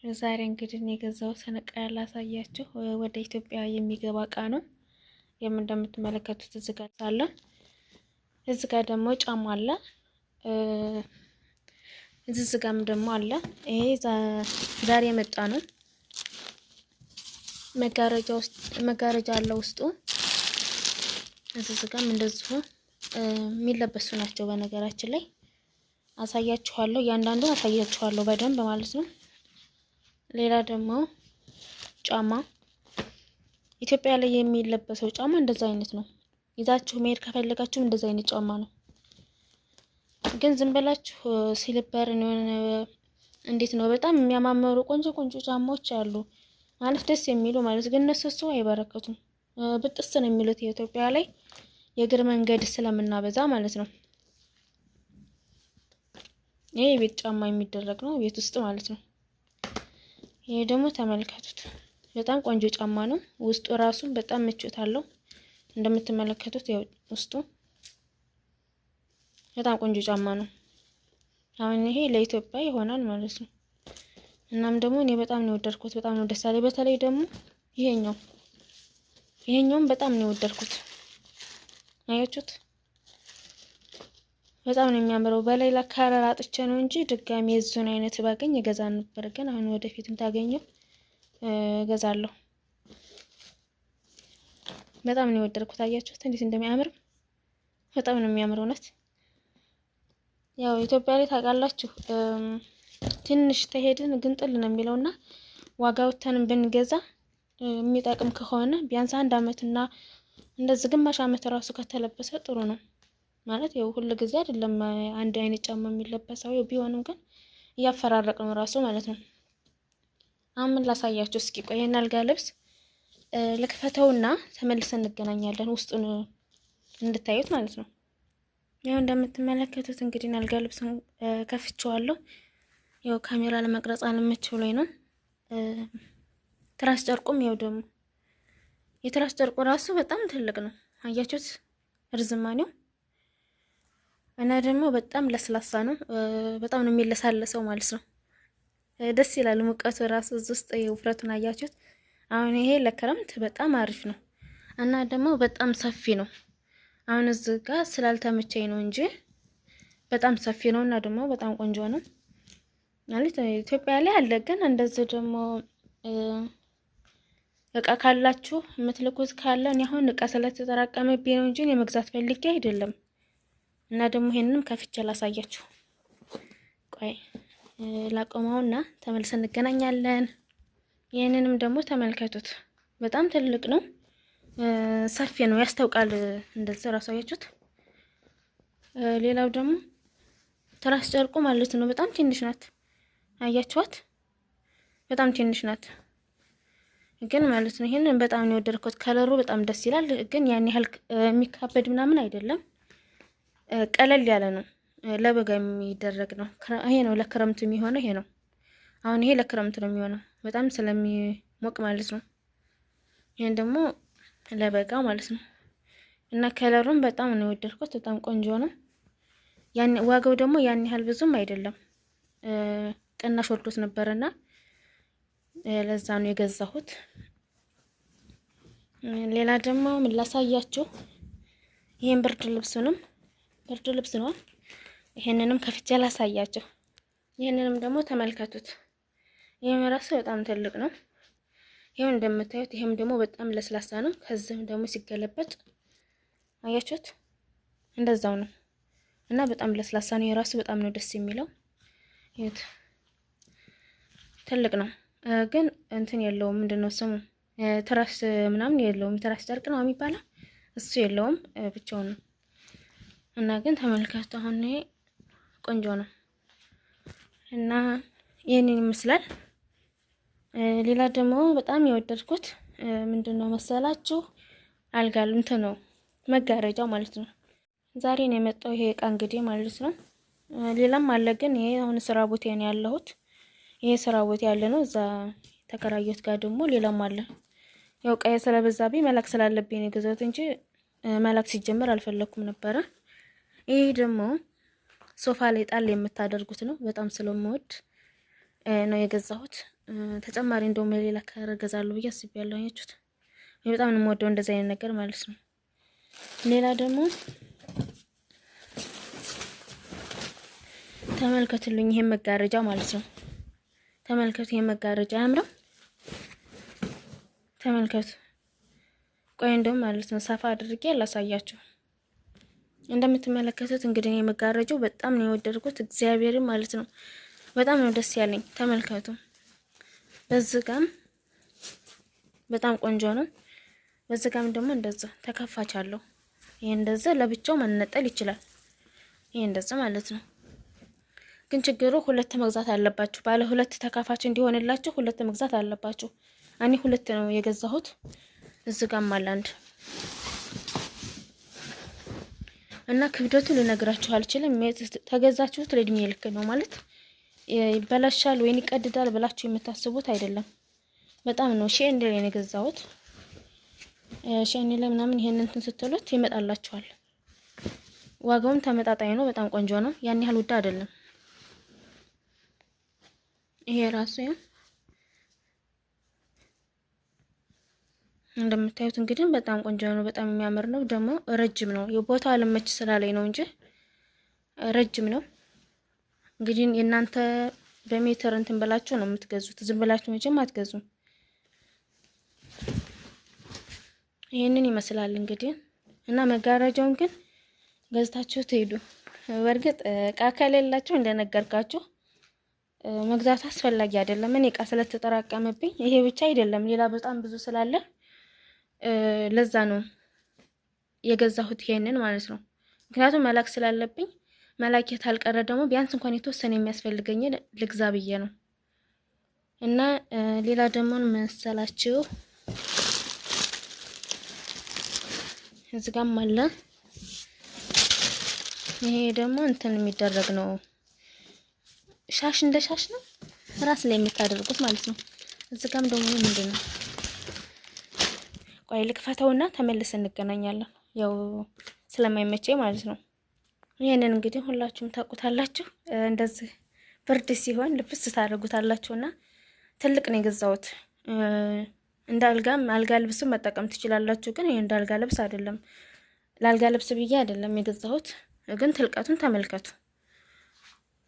ዛሬ እንግዲህ የገዛሁት እቃ ያላሳያችሁ ወደ ኢትዮጵያ የሚገባ እቃ ነው። እንደምትመለከቱት እዚህ ጋር አለ። እዚህ ጋር ደግሞ ጫማ አለ። እዚህ ጋርም ደግሞ አለ። ይሄ ዛሬ የመጣ ነው። መጋረጃ አለ ውስጡ። እዚህ ጋርም እንደዚሁ የሚለበሱ ናቸው። በነገራችን ላይ አሳያችኋለሁ፣ እያንዳንዱን አሳያችኋለሁ በደንብ ማለት ነው። ሌላ ደግሞ ጫማ ኢትዮጵያ ላይ የሚለበሰው ጫማ እንደዛ አይነት ነው። ይዛችሁ መሄድ ከፈለጋችሁ እንደዛ አይነት ጫማ ነው። ግን ዝም ብላችሁ ሲልበር ነው እንዴት ነው በጣም የሚያማምሩ ቆንጆ ጫማዎች አሉ ማለት ደስ የሚሉ ማለት ግን እነሱ አይበረከቱም። ብጥስ ነው የሚሉት የኢትዮጵያ ላይ የእግር መንገድ ስለምናበዛ ማለት ነው። ይሄ ቤት ጫማ የሚደረግ ነው ቤት ውስጥ ማለት ነው። ይሄ ደግሞ ተመልከቱት፣ በጣም ቆንጆ ጫማ ነው። ውስጡ ራሱ በጣም ምቾት አለው። እንደምትመለከቱት ያው ውስጡ በጣም ቆንጆ ጫማ ነው። አሁን ይሄ ለኢትዮጵያ ይሆናል ማለት ነው። እናም ደግሞ እኔ በጣም ነው የወደድኩት፣ በጣም ነው ደስ ያለኝ። በተለይ ደግሞ ይሄኛውም በጣም ነው የወደድኩት። አያችሁት? በጣም ነው የሚያምረው። በሌላ ከለር አጥቼ ነው እንጂ ድጋሚ የዙን አይነት ባገኝ እገዛ ነበር። ግን አሁን ወደፊትም ታገኘው እገዛለሁ። በጣም ነው የወደድኩት። አያችሁት እንዴት እንደሚያምር? በጣም ነው የሚያምረው እውነት። ያው ኢትዮጵያ ላይ ታውቃላችሁ ትንሽ ተሄድን ግንጥል ነው የሚለውና ዋጋውተንም ብንገዛ የሚጠቅም ከሆነ ቢያንስ 1 አመትና እንደዚህ ግማሽ አመት ራሱ ከተለበሰ ጥሩ ነው ማለት። ያው ሁሉ ጊዜ አይደለም አንድ አይነት ጫማ የሚለበሰው ቢሆንም ግን እያፈራረቅ ነው ራሱ ማለት ነው። አሁን ምን ላሳያችሁ እስኪ ቆይ፣ ይሄን አልጋ ልብስ ልክፈተውና ተመልሰን እንገናኛለን ውስጡን እንድታዩት ማለት ነው። ያው እንደምትመለከቱት እንግዲህ አልጋ ልብሱን ከፍቼዋለሁ። ያው ካሜራ ለመቅረጽ አልመቸው ላይ ነው። ትራስ ጨርቁም ያው ደግሞ የትራስ ጨርቁ ራሱ በጣም ትልቅ ነው። አያችሁት ርዝማኔው እና ደግሞ በጣም ለስላሳ ነው። በጣም ነው የሚለሳለሰው ማለት ነው። ደስ ይላል ሙቀቱ ራሱ እዚህ ውስጥ ውፍረቱን አያችሁት። አሁን ይሄ ለክረምት በጣም አሪፍ ነው እና ደግሞ በጣም ሰፊ ነው። አሁን እዚህ ጋር ስላልተመቸኝ ነው እንጂ በጣም ሰፊ ነው እና ደግሞ በጣም ቆንጆ ነው ማለት ኢትዮጵያ ላይ አለ። ግን እንደዚህ ደግሞ እቃ ካላችሁ የምትልኩት ካለ እኔ አሁን እቃ ስለተጠራቀመብኝ ነው እንጂ የመግዛት ፈልጌ አይደለም። እና ደግሞ ይሄንንም ከፍቼ ላሳያችሁ። ቆይ ላቆመውና ተመልሰን እንገናኛለን። ይሄንንም ደግሞ ተመልከቱት፣ በጣም ትልቅ ነው፣ ሰፊ ነው፣ ያስታውቃል። እንደዚህ ራሱ አያችሁት። ሌላው ደግሞ ትራስ ጨርቁ ማለት ነው በጣም ትንሽ ናት። አያችኋት? በጣም ትንሽ ናት ግን ማለት ነው። ይሄንን በጣም ነው የወደድኩት። ከለሩ በጣም ደስ ይላል። ግን ያን ያህል የሚካበድ ምናምን አይደለም፣ ቀለል ያለ ነው። ለበጋ የሚደረግ ነው። ይሄ ነው ለክረምት የሚሆነው ይሄ ነው። አሁን ይሄ ለክረምት ነው የሚሆነው በጣም ስለሚሞቅ ማለት ነው። ይሄን ደግሞ ለበጋ ማለት ነው። እና ከለሩን በጣም ነው የወደድኩት። በጣም ቆንጆ ነው። ዋጋው ደግሞ ያን ያህል ብዙም አይደለም፣ ቅናሽ ወርዶት ነበርና ለዛ ነው የገዛሁት። ሌላ ደግሞ ምን ላሳያችሁ? ይሄን ብርድ ልብስ ነው። ይሄንንም ከፍቼ ላሳያችሁ። ይሄንንም ደግሞ ተመልከቱት። ይሄም ራሱ በጣም ትልቅ ነው። ይሄው እንደምታዩት፣ ይሄም ደግሞ በጣም ለስላሳ ነው። ከዚህም ደግሞ ሲገለበጥ አያችሁት እንደዛው ነው እና በጣም ለስላሳ ነው። የራሱ በጣም ነው ደስ የሚለው። ይሄት ትልቅ ነው ግን እንትን የለውም። ምንድነው ስሙ? ትራስ ምናምን የለውም። ትራስ ጨርቅ ነው የሚባለው እሱ የለውም፣ ብቻውን ነው። እና ግን ተመልከቱ፣ አሁን ይሄ ቆንጆ ነው እና ይሄንን ይመስላል። ሌላ ደግሞ በጣም የወደድኩት ምንድነው መሰላችሁ? አልጋ እንትን ነው መጋረጃው ማለት ነው። ዛሬ ነው የመጣው ይሄ እቃ እንግዲህ ማለት ነው። ሌላም አለ ግን ይሄ አሁን ስራ ቦታ ነው ያለሁት። ይሄ ስራ ቦታ ያለ ነው። እዛ ተከራዮት ጋር ደግሞ ሌላም አለ። ያው ቀይ ስለበዛብኝ መላክ ስላለብኝ ነው የገዛሁት እንጂ መላክ ሲጀመር አልፈለኩም ነበረ። ይሄ ደግሞ ሶፋ ላይ ጣል የምታደርጉት ነው። በጣም ስለምወድ ነው የገዛሁት። ተጨማሪ እንደውም ሌላ ከለር እገዛለሁ ብዬ አስቤያለሁ። አያችሁት? በጣም ነው የምወደው እንደዚህ አይነት ነገር ማለት ነው። ሌላ ደግሞ ተመልከቱልኝ፣ ይሄን መጋረጃ ማለት ነው። ተመልከቱ፣ ይሄን መጋረጃ አያምርም? ተመልከቱ። ቆይ እንደውም ማለት ነው ሰፋ አድርጌ ላሳያችሁ። እንደምትመለከቱት እንግዲህ የመጋረጃው በጣም ነው የወደድኩት፣ እግዚአብሔርን ማለት ነው። በጣም ነው ደስ ያለኝ። ተመልከቱ። በዚህ ጋም በጣም ቆንጆ ነው። በዚህ ጋም ደግሞ እንደዛ ተከፋች አለው። ይሄ እንደዛ ለብቻው መነጠል ይችላል። ይሄ እንደዛ ማለት ነው። ግን ችግሩ ሁለት መግዛት አለባችሁ። ባለ ሁለት ተካፋች እንዲሆንላችሁ ሁለት መግዛት አለባችሁ። እኔ ሁለት ነው የገዛሁት። እዚህ ጋም አለ አንድ እና ክብደቱ ልነግራችሁ አልችልም። ተገዛችሁት ለእድሜ ልክ ነው ማለት ይበላሻል ወይን ይቀድዳል ብላችሁ የምታስቡት አይደለም። በጣም ነው ሼን ላይ ነው የገዛሁት። ሼን ላይ ምናምን ይሄን እንትን ስትሉት ይመጣላችኋል። ዋጋውም ተመጣጣኝ ነው። በጣም ቆንጆ ነው። ያን ያህል ውድ አይደለም። ይሄ ራሱ እንደምታዩት እንግዲህ በጣም ቆንጆ ነው። በጣም የሚያምር ነው። ደግሞ ረጅም ነው። የቦታው አለመች ስላለኝ ነው እንጂ ረጅም ነው። እንግዲህ የእናንተ በሜትር እንትን ብላችሁ ነው የምትገዙት። ዝም ብላችሁ መቼም አትገዙም። ይሄንን ይመስላል እንግዲህ እና መጋረጃውን ግን ገዝታችሁ ትሄዱ። በእርግጥ እቃ ከሌላችሁ እንደነገርካችሁ መግዛት አስፈላጊ አይደለም። እኔ እቃ ስለተጠራቀመብኝ ይሄ ብቻ አይደለም ሌላ በጣም ብዙ ስላለ ለዛ ነው የገዛሁት ይሄንን ማለት ነው። ምክንያቱም መላክ ስላለብኝ መላኬት አልቀረ ደግሞ ቢያንስ እንኳን የተወሰነ የሚያስፈልገኝ ልግዛ ብዬ ነው። እና ሌላ ደግሞ መሰላችሁ እዚህ ጋርም አለ። ይሄ ደግሞ እንትን የሚደረግ ነው። ሻሽ እንደ ሻሽ ነው ራስ ላይ የምታደርጉት ማለት ነው። እዚህ ጋርም ደግሞ ምንድነው? ቆይ ልክፈተውና ተመልሰን እንገናኛለን። ያው ስለማይመቸኝ ማለት ነው። ይሄንን እንግዲህ ሁላችሁም ታውቁታላችሁ። እንደዚህ ብርድ ሲሆን ልብስ ታደርጉታላችሁና ትልቅ ነው የገዛሁት። እንደ አልጋ ልብስ መጠቀም ትችላላችሁ። ግን ይሄ እንደ አልጋ ልብስ አይደለም። ለአልጋ ልብስ ብዬ አይደለም የገዛሁት። ግን ትልቀቱን ተመልከቱ።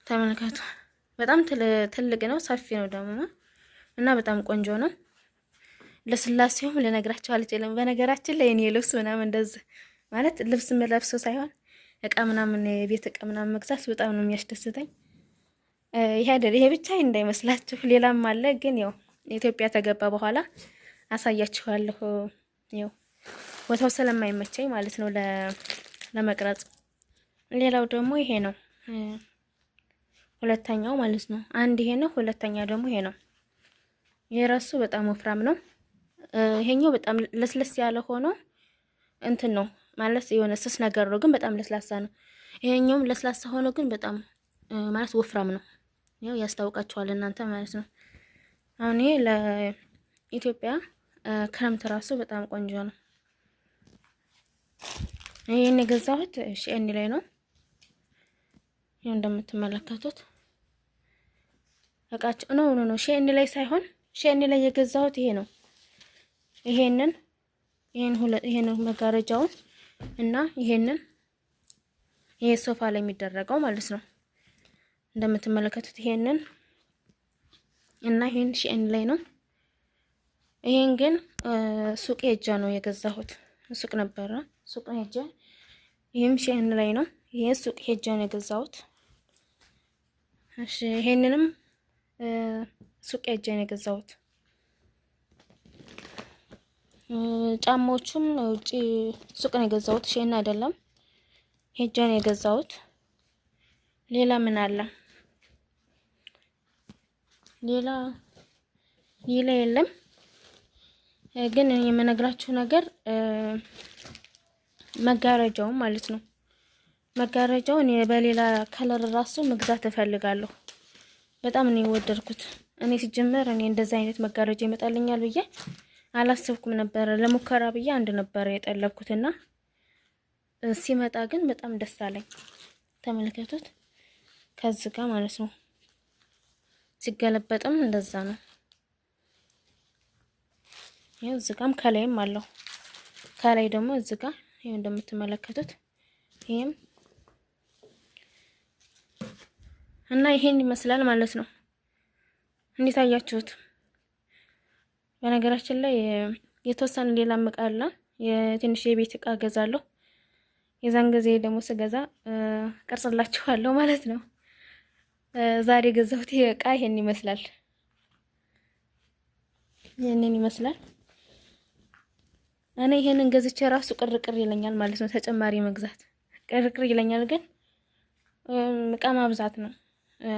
ተመልከቱ። በጣም ትልቅ ነው፣ ሰፊ ነው ደግሞ እና በጣም ቆንጆ ነው። ለስላሴውም ልነግራችሁ አልችልም። በነገራችን ላይ እኔ ልብስ ምናምን እንደዚህ ማለት ልብስ የምለብሰው ሳይሆን እቃ ምናምን የቤት እቃ ምናምን መግዛት በጣም ነው የሚያስደስተኝ። ይሄ ብቻ እንዳይመስላችሁ ሌላም አለ። ግን ያው ኢትዮጵያ ተገባ በኋላ አሳያችኋለሁ። ያው ቦታው ስለማይመቸኝ ማለት ነው ለመቅረጽ። ሌላው ደግሞ ይሄ ነው ሁለተኛው ማለት ነው። አንድ ይሄ ነው፣ ሁለተኛ ደግሞ ይሄ ነው። ይሄ ራሱ በጣም ወፍራም ነው። ይሄኛው በጣም ለስለስ ያለ ሆኖ እንትን ነው ማለት የሆነ ስስ ነገር ነው፣ ግን በጣም ለስላሳ ነው። ይሄኛውም ለስላሳ ሆኖ ግን በጣም ማለት ወፍራም ነው። ያው ያስታውቃችኋል እናንተ ማለት ነው። አሁን ይሄ ለኢትዮጵያ ክረምት ራሱ በጣም ቆንጆ ነው። ይሄን የገዛሁት ሼን ላይ ነው። ይሄ እንደምትመለከቱት እቃቸው ነው ሼን ላይ ሳይሆን ሼን ላይ የገዛሁት ይሄ ነው። ይሄን መጋረጃውን እና ይሄ ሶፋ ላይ የሚደረገው ማለት ነው። እንደምትመለከቱት ይሄንን እና ይሄን ሼን ላይ ነው። ይሄን ግን ሱቅ ሄጃ ነው የገዛሁት። ሱቅ ነበረ፣ ሱቅ ሄጃ። ይሄም ሼን ላይ ነው። ይሄ ሱቅ ሄጃ ነው የገዛሁት። እሺ ይሄንንም ሱቅ ሄጃ ነው የገዛሁት። ጫማዎቹም ውጪ ሱቅ ነው የገዛሁት፣ ሼን አይደለም። ሄጃ ነው የገዛሁት። ሌላ ምን አለ? ሌላ የለም። ግን የምነግራችሁ ነገር መጋረጃው ማለት ነው። መጋረጃውን በሌላ ከለር ራሱ መግዛት እፈልጋለሁ። በጣም ነው የወደድኩት። እኔ ሲጀመር እንደዛ አይነት መጋረጃ ይመጣልኛል ብዬ አላሰብኩም ነበር። ለሙከራ ብዬ አንድ ነበር የጠለብኩትና ሲመጣ ግን በጣም ደስ አለኝ። ተመልከቱት ከዚህ ጋር ማለት ነው። ሲገለበጥም እንደዛ ነው። ይሄው እዚህ ጋርም ከላይም አለው። ከላይ ደግሞ እዚህ ጋር ይሄው እንደምትመለከቱት ይሄም እና ይሄን ይመስላል ማለት ነው። እንዴት አያችሁት? በነገራችን ላይ የተወሰነ ሌላ እቃ አለ። የትንሽ የቤት እቃ ገዛለሁ። የዛን ጊዜ ደግሞ ስገዛ ቀርጽላችኋለሁ ማለት ነው። ዛሬ ገዛሁት እቃ ይሄን ይመስላል። ይሄንን ይመስላል። እኔ ይሄንን ገዝቼ ራሱ ቅርቅር ይለኛል ማለት ነው። ተጨማሪ መግዛት ቅርቅር ይለኛል፣ ግን እቃ ማብዛት ነው።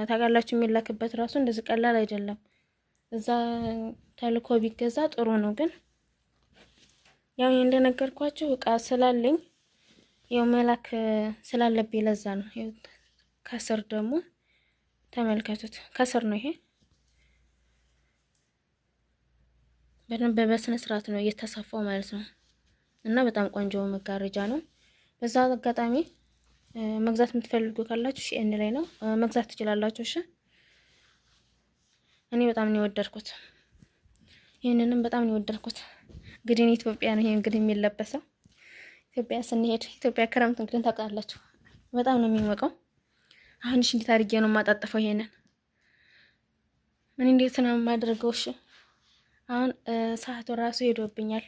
ታውቃላችሁ፣ የሚላክበት ራሱ እንደዚህ ቀላል አይደለም። እዛ ተልኮ ቢገዛ ጥሩ ነው፣ ግን ያው እንደነገርኳችሁ እቃ ስላለኝ ያው መላክ ስላለብኝ ለዛ ነው። ከስር ደግሞ ተመልከቱት፣ ከስር ነው ይሄ በደንብ በስነ ስርዓት ነው እየተሰፋው ማለት ነው። እና በጣም ቆንጆ መጋረጃ ነው። በዛ አጋጣሚ መግዛት የምትፈልጉ ካላችሁ ሺኤን ላይ ነው መግዛት ትችላላችሁ። እሺ እኔ በጣም ነው የወደድኩት። ይሄንንም በጣም ነው የወደድኩት። እንግዲህ ኢትዮጵያ ነው ይሄ እንግዲህ የሚለበሰው። ኢትዮጵያ ስንሄድ ኢትዮጵያ ክረምት እንግዲህ ታውቃላችሁ በጣም ነው የሚሞቀው። አሁን እሺ እንዴት አድርጌ ነው የማጣጥፈው? ይሄንን እኔ እንዴት ነው የማደርገው? እሺ አሁን ሰዓቱ ራሱ ሄዶብኛል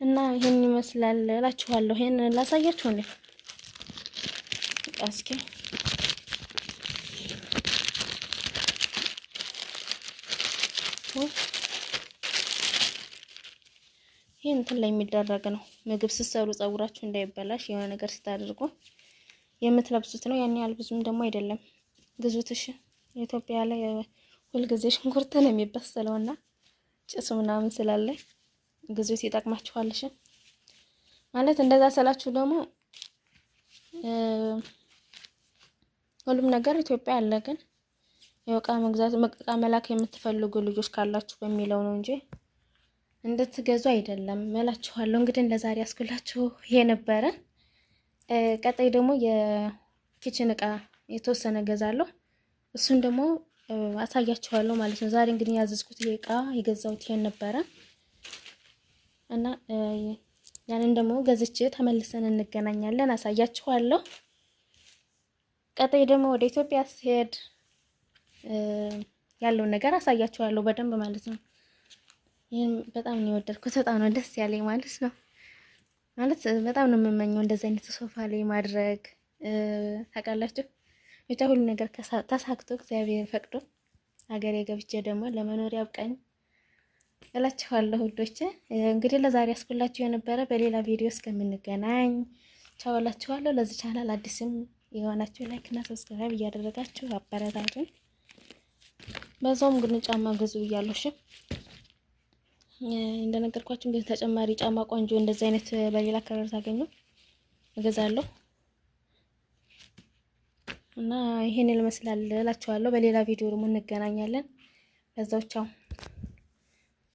እና ይሄን ይመስላል እላችኋለሁ። ይሄን ላሳያችሁ እንዴ? እስኪ ይሄ እንትን ላይ የሚደረግ ነው። ምግብ ስትሰሩ ፀጉራችሁ እንዳይበላሽ የሆነ ነገር ስታደርጉ የምትለብሱት ነው። ያን ያህል ብዙም ደግሞ አይደለም። ግዙት እሺ። ኢትዮጵያ ላይ ሁልጊዜ ሽንኩርት ነው የሚበሰለውና ጭሱ ምናምን ስላለ ግዙት፣ ይጠቅማችኋል። እሺ ማለት እንደዛ ስላችሁ ደግሞ ሁሉም ነገር ኢትዮጵያ አለ፣ ግን የእቃ መግዛት እቃ መላክ የምትፈልጉ ልጆች ካላችሁ በሚለው ነው እንጂ እንድትገዙ አይደለም እላችኋለሁ። እንግዲህ ለዛሬ ያስኩላችሁ ይሄ ነበረ። ቀጣይ ደግሞ የኪችን እቃ የተወሰነ ገዛለሁ። እሱን ደግሞ አሳያችኋለሁ ማለት ነው። ዛሬ እንግዲህ ያዘዝኩት ይሄ እቃ የገዛሁት ይሄን ነበረ እና ያንን ደግሞ ገዝቼ ተመልሰን እንገናኛለን፣ አሳያችኋለሁ። ቀጣይ ደግሞ ወደ ኢትዮጵያ ስሄድ ያለውን ነገር አሳያችኋለሁ በደንብ ማለት ነው። ይሄን በጣም ነው የወደድኩት፣ በጣም ነው ደስ ያለኝ ማለት ነው። ማለት በጣም ነው የምመኘው እንደዚህ አይነት ሶፋ ላይ ማድረግ ታውቃላችሁ። ብቻ ሁሉ ነገር ተሳክቶ እግዚአብሔር ፈቅዶ ሀገሬ ገብቼ ደግሞ ለመኖር ያብቃኝ እላችኋለሁ ውዶቼ። እንግዲህ ለዛሬ ያስኩላችሁ የነበረ በሌላ ቪዲዮ እስከምንገናኝ ቻው እላችኋለሁ። ለዚህ ቻናል አዲስም የሆናችሁ ላይክ እና ሰብስክራይብ እያደረጋችሁ አበረታቱኝ። በዛውም ግን ጫማ ግዙ ብያለሁ። እሺ እንደነገርኳችሁ እንግዲህ ተጨማሪ ጫማ ቆንጆ እንደዚህ አይነት በሌላ ከለር ታገኙ እገዛለሁ እና ይሄን ይመስላል እላችኋለሁ። በሌላ ቪዲዮ ደግሞ እንገናኛለን። በዛው ቻው።